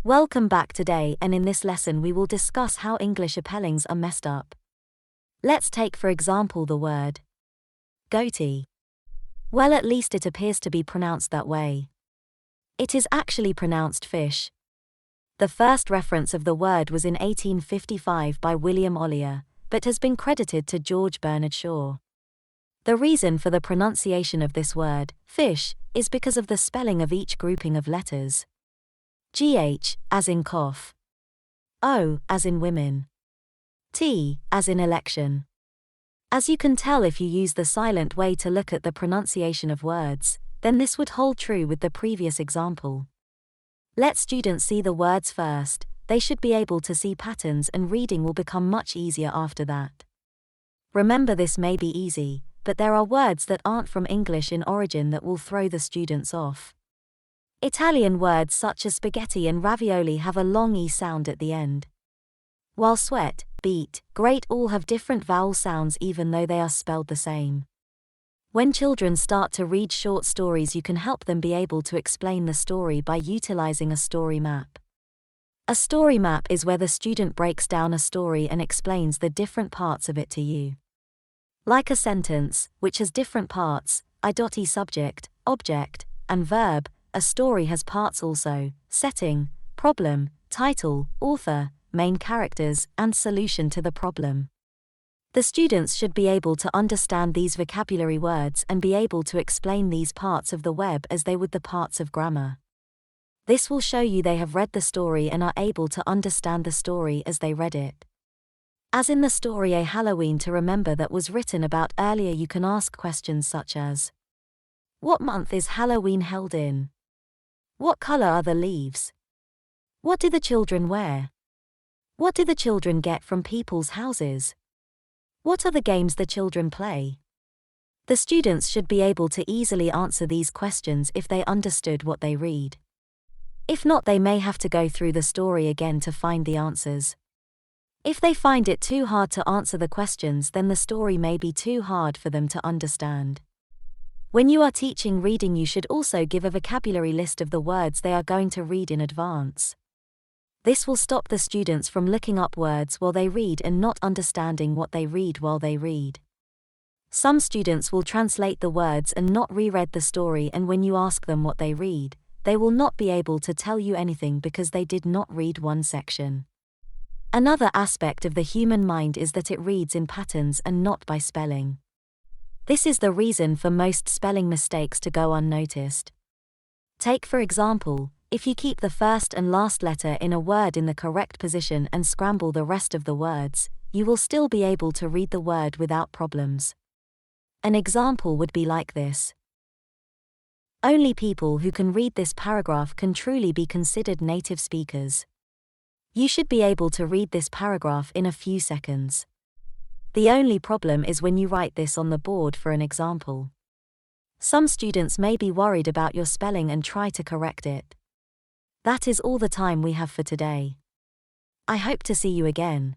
Welcome back today, and in this lesson we will discuss how English spellings are messed up. Let's take for example the word GHOTI. Well, at least it appears to be pronounced that way. It is actually pronounced fish. The first reference of the word was in 1855 by William Ollier, but has been credited to George Bernard Shaw. The reason for the pronunciation of this word, fish, is because of the spelling of each grouping of letters. GH, as in cough. O, as in women. T, as in election. As you can tell if you use the silent way to look at the pronunciation of words, then this would hold true with the previous example. Let students see the words first, they should be able to see patterns and reading will become much easier after that. Remember, this may be easy, but there are words that aren't from English in origin that will throw the students off. Italian words such as spaghetti and ravioli have a long E sound at the end. While sweat, beat, great all have different vowel sounds even though they are spelled the same. When children start to read short stories, you can help them be able to explain the story by utilizing a story map. A story map is where the student breaks down a story and explains the different parts of it to you. Like a sentence, which has different parts, i.e. subject, object, and verb, a story has parts also: setting, problem, title, author, main characters, and solution to the problem. The students should be able to understand these vocabulary words and be able to explain these parts of the web as they would the parts of grammar. This will show you they have read the story and are able to understand the story as they read it. As in the story A Halloween to Remember that was written about earlier, you can ask questions such as: what month is Halloween held in? What color are the leaves? What do the children wear? What do the children get from people's houses? What are the games the children play? The students should be able to easily answer these questions if they understood what they read. If not, they may have to go through the story again to find the answers. If they find it too hard to answer the questions, then the story may be too hard for them to understand. When you are teaching reading, you should also give a vocabulary list of the words they are going to read in advance. This will stop the students from looking up words while they read and not understanding what they read while they read. Some students will translate the words and not reread the story, and when you ask them what they read, they will not be able to tell you anything because they did not read one section. Another aspect of the human mind is that it reads in patterns and not by spelling. This is the reason for most spelling mistakes to go unnoticed. Take for example, if you keep the first and last letter in a word in the correct position and scramble the rest of the words, you will still be able to read the word without problems. An example would be like this: only people who can read this paragraph can truly be considered native speakers. You should be able to read this paragraph in a few seconds. The only problem is when you write this on the board for an example. Some students may be worried about your spelling and try to correct it. That is all the time we have for today. I hope to see you again.